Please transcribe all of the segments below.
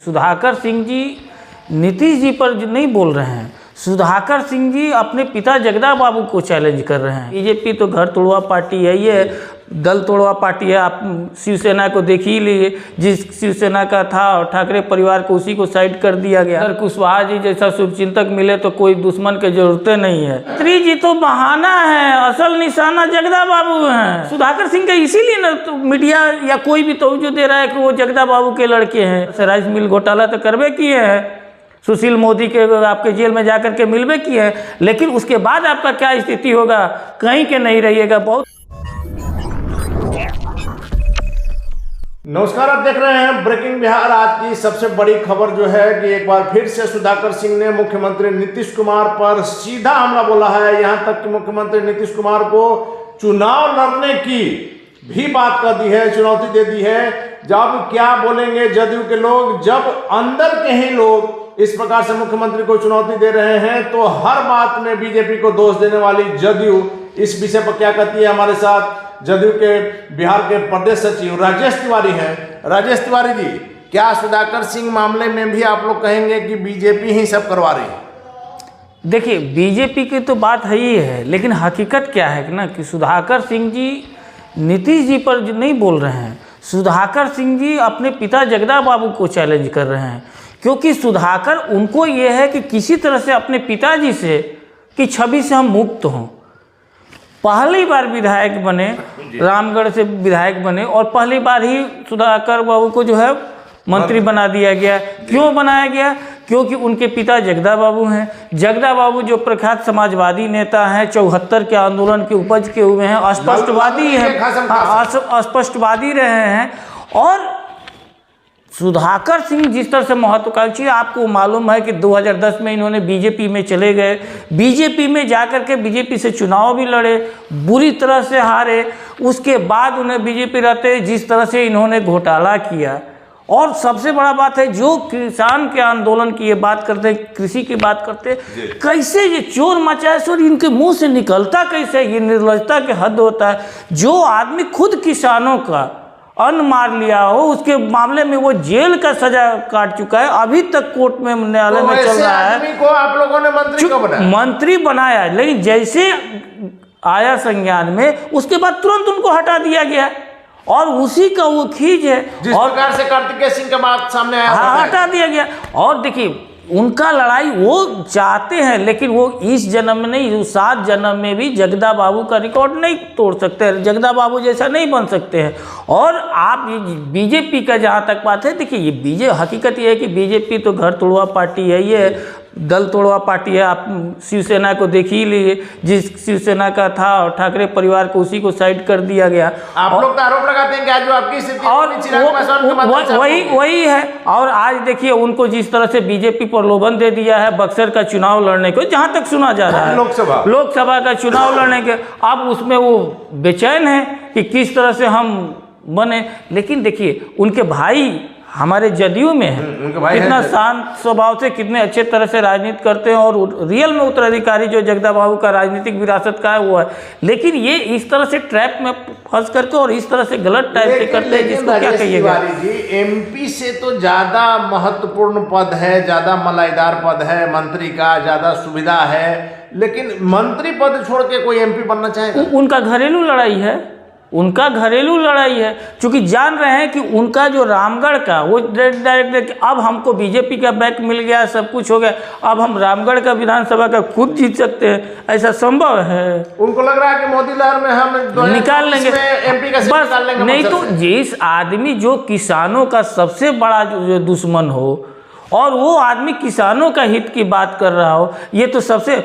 सुधाकर सिंह जी नीतीश जी पर नहीं बोल रहे हैं, सुधाकर सिंह जी अपने पिता जगदा बाबू को चैलेंज कर रहे हैं। बीजेपी तो घर तोड़वा पार्टी है, ये दल तोड़वा पार्टी है। आप शिवसेना को देख ही लिए, जिस शिवसेना का था और ठाकरे परिवार को उसी को साइड कर दिया गया। अगर कुशवाहा जी जैसा शुभचिंतक मिले तो कोई दुश्मन की जरूरत नहीं है। मंत्री जी तो बहाना है, असल निशाना जगदा बाबू हैं। सुधाकर सिंह का इसीलिए ना तो मीडिया या कोई भी तवज्जो दे रहा है कि वो जगदा बाबू के लड़के हैं। राइस मिल घोटाला तो करवे किए हैं, सुशील मोदी के आपके जेल में जाकर के मिलवे किए हैं, लेकिन उसके बाद आपका क्या स्थिति होगा, कहीं के नहीं रहिएगा। बहुत नमस्कार, आप देख रहे हैं ब्रेकिंग बिहार। आज की सबसे बड़ी खबर जो है कि एक बार फिर से सुधाकर सिंह ने मुख्यमंत्री नीतीश कुमार पर सीधा हमला बोला है। यहां तक कि मुख्यमंत्री नीतीश कुमार को चुनाव लड़ने की भी बात कर दी है, चुनौती दे दी है। जब क्या बोलेंगे जदयू के लोग, जब अंदर के ही लोग इस प्रकार से मुख्यमंत्री को चुनौती दे रहे हैं तो हर बात में बीजेपी को दोष देने वाली जदयू इस विषय पर क्या कहती है। हमारे साथ जदयू के बिहार के प्रदेश सचिव राजेश तिवारी हैं। राजेश तिवारी जी, क्या सुधाकर सिंह मामले में भी आप लोग कहेंगे कि बीजेपी ही सब करवा रही है? देखिए, बीजेपी की तो बात है ही है, लेकिन हकीकत क्या है ना कि सुधाकर सिंह जी नीतीश जी पर नहीं बोल रहे हैं, सुधाकर सिंह जी अपने पिता जगदा बाबू को चैलेंज कर रहे हैं। क्योंकि सुधाकर उनको ये है कि किसी तरह से अपने पिताजी से की छवि से हम मुक्त हों। पहली बार विधायक बने, रामगढ़ से विधायक बने और पहली बार ही सुधाकर बाबू को जो है मंत्री बना दिया गया। क्यों बनाया गया? क्योंकि उनके पिता जगदा बाबू हैं। जगदा बाबू जो प्रख्यात समाजवादी नेता हैं, 74 के आंदोलन के उपज के हुए हैं, स्पष्टवादी हैं, स्पष्टवादी रहे हैं। और सुधाकर सिंह जिस तरह से महत्वाकांक्षी, आपको मालूम है कि 2010 में इन्होंने बीजेपी में चले गए, बीजेपी में जाकर के बीजेपी से चुनाव भी लड़े, बुरी तरह से हारे। उसके बाद उन्हें बीजेपी रहते जिस तरह से इन्होंने घोटाला किया। और सबसे बड़ा बात है, जो किसान के आंदोलन की ये बात करते, कृषि की बात करते, कैसे ये चोर मचाए सो इनके मुंह से निकलता कैसे, ये निर्लजता के हद होता है। जो आदमी खुद किसानों का अन्न मार लिया हो, उसके मामले में वो जेल का सजा काट चुका है, अभी तक कोर्ट में न्यायालय में चल रहा है। को आप लोगों ने मंत्री को बनाया? मंत्री बनाया, लेकिन जैसे आया संज्ञान में उसके बाद तुरंत उनको हटा दिया गया और उसी का वो खींच है जिस प्रकार से कार्तिकेय सिंह का बात सामने आया, हटा दिया गया। और देखिए, उनका लड़ाई वो चाहते हैं, लेकिन वो इस जन्म में नहीं, वो 7 जन्म में भी जगदा बाबू का रिकॉर्ड नहीं तोड़ सकते, जगदा बाबू जैसा नहीं बन सकते हैं। और आप बीजेपी का जहाँ तक बात है, देखिए ये हकीकत ये है कि बीजेपी तो घर तोड़वा पार्टी है, ये दल तोड़वा पार्टी है। आप शिवसेना को देख ही लिए, जिस शिवसेना का था और ठाकरे परिवार को उसी को साइड कर दिया गया। आप लोग तो आरोप लगाते हैं कि आज जो आपकी स्थिति और वही है। और आज देखिए, उनको जिस तरह से बीजेपी प्रलोभन दे दिया है बक्सर का चुनाव लड़ने को, जहां तक सुना जा रहा है लोकसभा का चुनाव लड़ने के, अब उसमें वो बेचैन है कि किस तरह से हम बने। लेकिन देखिए, उनके भाई हमारे जदयू में है, कितना शांत स्वभाव से, कितने अच्छे तरह से राजनीति करते हैं और रियल में उत्तराधिकारी जो जगदा बाबू का राजनीतिक विरासत का है वो है। लेकिन ये इस तरह से ट्रैप में फंस करके और इस तरह से गलत टाइप से करते हैं, जिसको क्या कहिएगा। एमपी से तो ज्यादा महत्वपूर्ण पद है, ज्यादा मलाईदार पद है, मंत्री का ज्यादा सुविधा है, लेकिन मंत्री पद छोड़ के कोई एमपी बनना चाहेगा? उनका घरेलू लड़ाई है, उनका घरेलू लड़ाई है। क्योंकि जान रहे हैं कि उनका जो रामगढ़ का वो डायरेक्ट, अब हमको बीजेपी का बैक मिल गया, सब कुछ हो गया, अब हम रामगढ़ का विधानसभा का खुद जीत सकते हैं, ऐसा संभव है? उनको लग रहा है कि मोदी लहर में हम निकाल लेंगे एमपी का, बस नहीं तो जिस आदमी जो किसानों का सबसे बड़ा जो दुश्मन हो और वो आदमी किसानों का हित की बात कर रहा हो, ये तो सबसे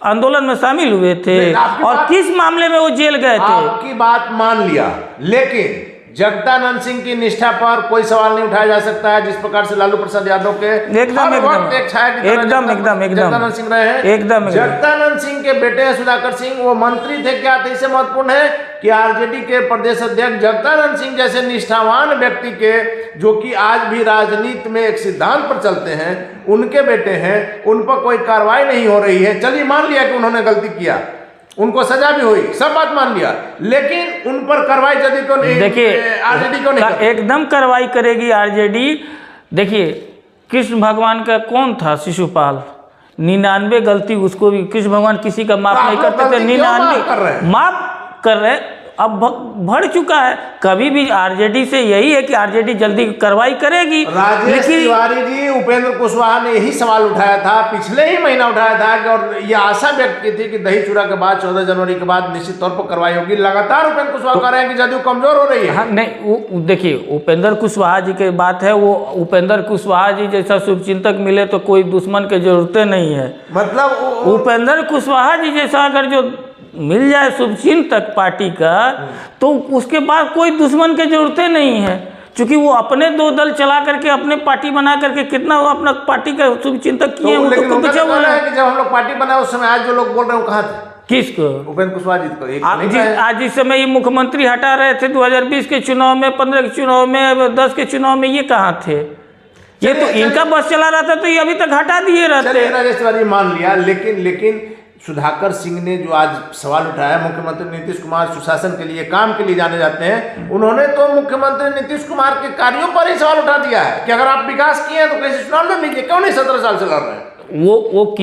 आंदोलन में शामिल हुए थे और किस मामले में वो जेल गए थे? आपकी बात मान लिया, लेकिन जगदानंद सिंह की निष्ठा पर कोई सवाल नहीं उठाया जा सकता है। जिस प्रकार से लालू प्रसाद यादव के एकदम जगदानंद सिंह रहे हैं, एकदम जगदानंद सिंह के बेटे हैं सुधाकर सिंह, वो मंत्री थे। क्या इससे महत्वपूर्ण है कि आरजेडी के प्रदेश अध्यक्ष जगदानंद सिंह जैसे निष्ठावान व्यक्ति के, जो कि आज भी राजनीति में एक सिद्धांत पर चलते हैं, उनके बेटे हैं, उन पर कोई कार्रवाई नहीं हो रही है। चलिए मान लिया कि उन्होंने गलती किया, उनको सजा भी हुई, सब बात मान लिया, लेकिन उन पर कार्रवाई जदयू को नहीं, देखिए आरजेडी को नहीं, एकदम कार्रवाई करेगी आरजेडी। देखिए, कृष्ण भगवान का कौन था शिशुपाल? 99 गलती उसको भी कृष्ण भगवान किसी का माफ नहीं करते थे। 99 माफ कर रहे, अब बढ़ चुका है। कभी भी आरजेडी से यही है कि आरजेडी जल्दी कार्रवाई करेगी। राजेश तिवारी जी, उपेंद्र कुशवाहा ने यही सवाल उठाया था, पिछले ही महीना उठाया था कि, और ये आशा व्यक्त की थी कि दही चूड़ा के बाद 14 जनवरी के बाद निश्चित तौर पर कार्रवाई होगी। लगातार उपेंद्र कुशवाहा कह रहे हैं कि जदयू कमजोर हो रही है। हाँ, नहीं, देखिए, उपेंद्र कुशवाहा जी की बात है, वो उपेंद्र कुशवाहा जी जैसा शुभचिंतक मिले तो कोई दुश्मन की जरूरतें नहीं है। मतलब उपेंद्र कुशवाहा जी जैसा अगर जो मिल जाए शुभचिंतक पार्टी का, तो उसके बाद कोई दुश्मन की जरूरतें नहीं है, क्योंकि वो अपने 2 दल चला करके अपने पार्टी बना करके कितना वो अपना पार्टी का शुभचिंतक किए। तो लेकिन उनका तो कहना है कि जब हम लोग पार्टी बनाए उस समय आज जो लोग बोल रहे हैं वो कहाँ थे? किसको? उपेंद्र कुशवाहा जी को। आज जिस समय ये मुख्यमंत्री हटा रहे थे 2020 के चुनाव में, 15 के चुनाव में, 10 के चुनाव में, ये कहाँ थे? ये तो इनका बस चला रहा था, तो ये अभी तक हटा दिए रहते। राजेश तिवारी मान लिया, लेकिन सुधाकर सिंह ने जो आज सवाल उठाया, मुख्यमंत्री नीतीश कुमार सुशासन के लिए, काम के लिए जाने जाते हैं, उन्होंने तो मुख्यमंत्री नीतीश कुमार के कार्यों पर ही सवाल उठा दिया है कि अगर आप विकास किए हैं तो कैसे चुनाव लड़ लीजिए, क्यों नहीं 17 साल से लड़ रहे हैं? वो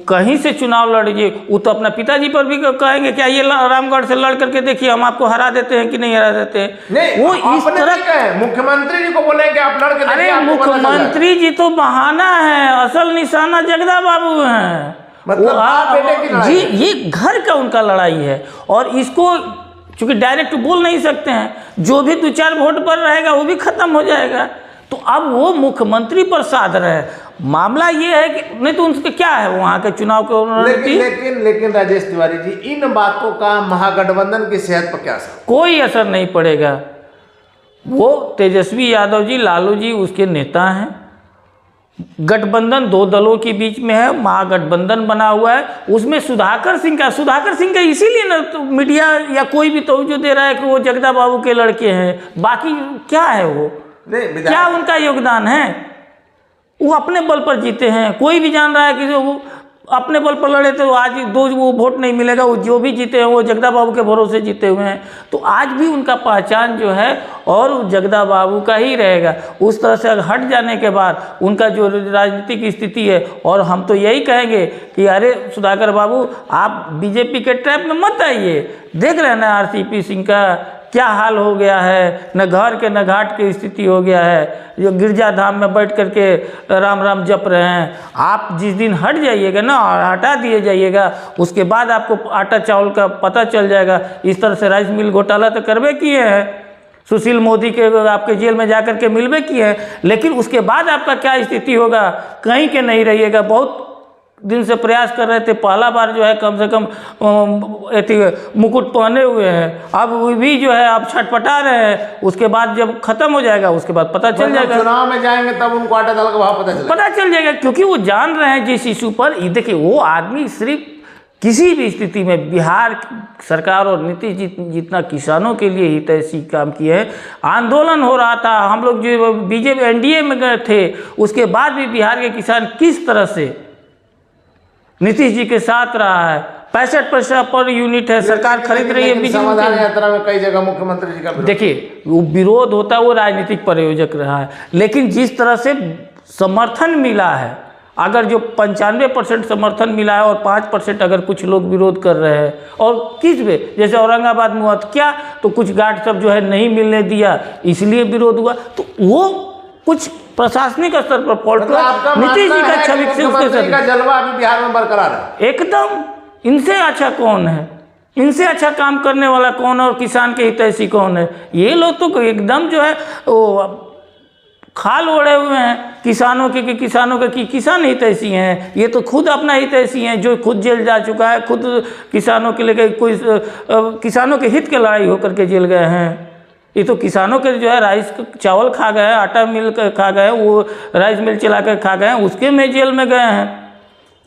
कहीं से चुनाव लड़ लीजिए, वो तो अपना पिताजी पर भी कहेंगे क्या ये रामगढ़ से लड़ करके देखिए हम आपको हरा देते हैं कि नहीं हरा देते हैं। नहीं, वो इस तरह मुख्यमंत्री जी को बोले कि आप लड़ के देखिए। अरे मुख्यमंत्री जी तो बहाना है, असल निशाना जगदा बाबू हैं। मतलब बेटे की लड़ाई जी, ये घर का उनका लड़ाई है, और इसको चूंकि डायरेक्ट बोल नहीं सकते हैं, जो भी 2-4 वोट पर रहेगा वो भी खत्म हो जाएगा। तो अब वो मुख्यमंत्री पर साध रहे हैं। मामला ये है कि नहीं तो उनके क्या है वहाँ के चुनाव के लेकिन राजेश तिवारी जी, इन बातों का महागठबंधन की सेहत पर क्या असर? कोई असर नहीं पड़ेगा। वो तेजस्वी यादव जी, लालू जी उसके नेता हैं। गठबंधन 2 दलों के बीच में है, महागठबंधन बना हुआ है। उसमें सुधाकर सिंह का इसीलिए ना तो मीडिया या कोई भी तवज्जो दे रहा है कि वो जगदा बाबू के लड़के हैं। बाकी क्या है वो, क्या उनका योगदान है? वो अपने बल पर जीते हैं। कोई भी जान रहा है कि वो अपने बल पर लड़े तो आज 2 वो वोट नहीं मिलेगा। वो जो भी जीते हैं वो जगदा बाबू के भरोसे जीते हुए हैं। तो आज भी उनका पहचान जो है और जगदा बाबू का ही रहेगा। उस तरह से हट जाने के बाद उनका जो राजनीतिक स्थिति है, और हम तो यही कहेंगे कि अरे सुधाकर बाबू, आप बीजेपी के ट्रैप में मत आइए। देख रहे हैं ना आरसीपी सिंह का क्या हाल हो गया है, न घर के न घाट की स्थिति हो गया है। जो गिरजा धाम में बैठ करके राम राम जप रहे हैं। आप जिस दिन हट जाइएगा ना, और हटा दिए जाइएगा, उसके बाद आपको आटा चावल का पता चल जाएगा। इस तरह से राइस मिल घोटाला तो करवे किए हैं, सुशील मोदी के आपके जेल में जा कर के मिलवे किए हैं, लेकिन उसके बाद आपका क्या स्थिति होगा, कहीं के नहीं रहिएगा। बहुत दिन से प्रयास कर रहे थे, पहला बार जो है कम से कम मुकुट पहने हुए हैं, अब भी जो है आप छटपटा रहे हैं। उसके बाद जब खत्म हो जाएगा उसके बाद पता चल जाएगा। चुनाव में जाएंगे तब उनको आटा दाल का भाव पता चल जाएगा, क्योंकि वो जान रहे हैं जिस इशू पर। देखिए, वो आदमी सिर्फ किसी भी स्थिति में बिहार सरकार और नीतीश जी जितना किसानों के लिए हितैषी काम किए हैं। आंदोलन हो रहा था, हम लोग जो बीजेपी एनडीए में गए थे, उसके बाद भी बिहार के किसान किस तरह से नीतीश जी के साथ रहा है। 65 पैसा पर यूनिट है, सरकार खरीद रही है। समाधान यात्रा में कई जगह मुख्यमंत्री जी का देखिए, वो विरोध होता है, वो राजनीतिक प्रयोजक रहा है। लेकिन जिस तरह से समर्थन मिला है, अगर जो 95% समर्थन मिला है और 5% अगर कुछ लोग विरोध कर रहे हैं, और किस पे, जैसे औरंगाबाद में हुआ क्या, तो कुछ गार्ड सब जो है नहीं मिलने दिया, इसलिए विरोध हुआ। तो वो कुछ प्रशासनिक स्तर पर फॉल्ट हुआ। नीतीश जी का छवि से उसके का जलवा अभी बिहार में बरकरार है एकदम। इनसे अच्छा कौन है, इनसे अच्छा काम करने वाला कौन है, और किसान के हितैषी कौन है? ये लोग तो एकदम जो है वो खाल ओढ़े हुए हैं किसानों के, किसानों के किसान हितैषी हैं। ये तो खुद अपना हितैषी हैं, जो खुद जेल जा चुका है, खुद किसानों के लिए कोई किसानों के हित के लड़ाई होकर के जेल गए हैं। ये तो किसानों के जो है राइस चावल खा गए, आटा मिल खा गए, वो राइस मिल चला कर खा गए, उसके में जेल में गए हैं।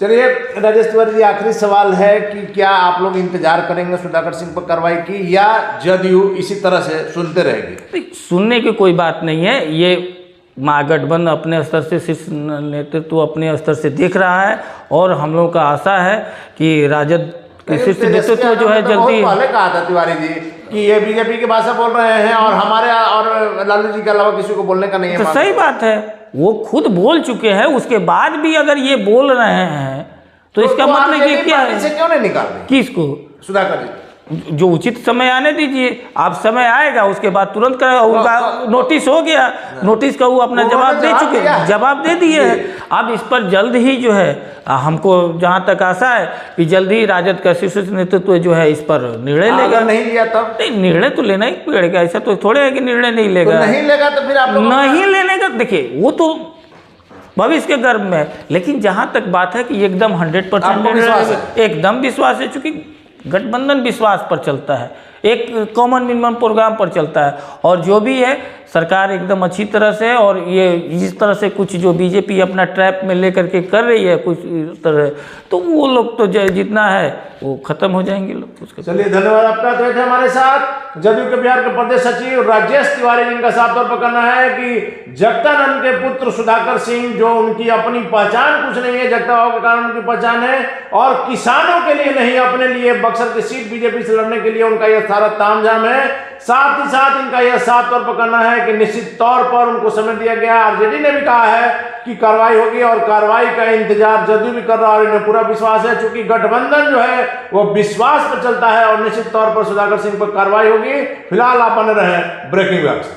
चलिए राजेश तिवारी जी, आखिरी सवाल है कि क्या आप लोग इंतजार करेंगे सुधाकर सिंह पर कार्रवाई की, या जदयू इसी तरह से सुनते रहेगी? सुनने की कोई बात नहीं है। ये महागठबंधन अपने स्तर से, शीर्ष नेतृत्व अपने स्तर से देख रहा है, और हम लोगों का आशा है कि राजद के शीर्ष नेतृत्व जो है जल्दी। पहले कहा था तिवारी जी कि ये बीजेपी की भाषा बोल रहे हैं, और हमारे और लालू जी के अलावा किसी को बोलने का नहीं है। तो सही बात है। वो खुद बोल चुके हैं, उसके बाद भी अगर ये बोल रहे हैं तो इसका मतलब ये क्या है? से क्यों नहीं निकाल रहे किसको? सुधाकर जी? जो उचित समय आने दीजिए, आप समय आएगा उसके बाद तुरंत कर, उनका नोटिस हो गया, नोटिस का वो अपना जवाब दे चुके, जवाब दे दिए हैं। अब इस पर जल्द ही जो है हमको जहाँ तक आशा है कि जल्द ही राजद का शीर्ष नेतृत्व जो है इस पर निर्णय लेगा। नहीं लिया तब? नहीं, निर्णय तो लेना ही पड़ेगा, ऐसा तो थोड़े है कि निर्णय नहीं लेगा। तो नहीं लेगा तो फिर आप नहीं लेने का, देखिए वो तो भविष्य के गर्भ में है, लेकिन जहाँ तक बात है कि एकदम 100% एकदम विश्वास है, चूंकि गठबंधन विश्वास पर चलता है, एक कॉमन मिनिमम प्रोग्राम पर चलता है, और जो भी है सरकार एकदम अच्छी तरह से, और ये इस तरह से कुछ जो बीजेपी अपना ट्रैप में लेकर के कर रही है कुछ इस तरह, तो वो लोग तो जितना है वो खत्म हो जाएंगे लोग उसके। चलिए धन्यवाद आपका। तो थे हमारे साथ जदयू के बिहार के प्रदेश सचिव राजेश तिवारी, जिनका साफ तौर पर कहना है कि जगदानंद के पुत्र सुधाकर सिंह, जो उनकी अपनी पहचान कुछ नहीं है, जगता बाबू के कारण उनकी पहचान है, और किसानों के लिए नहीं, अपने लिए बक्सर की सीट बीजेपी से लड़ने के लिए उनका यह सारा तामझाम है। साथ ही साथ इनका यह साफ तौर पर कहना है कि निश्चित तौर पर उनको समय दिया गया। आरजेडी ने भी कहा है कि कार्रवाई होगी, और कार्रवाई का इंतजार जदयू भी कर रहा है, और इन्हें पूरा विश्वास है, चूंकि गठबंधन जो है वो विश्वास पर चलता है, और निश्चित तौर पर सुधाकर सिंह पर कार्रवाई होगी। फिलहाल आप बने रहे ब्रेकिंग न्यूज़।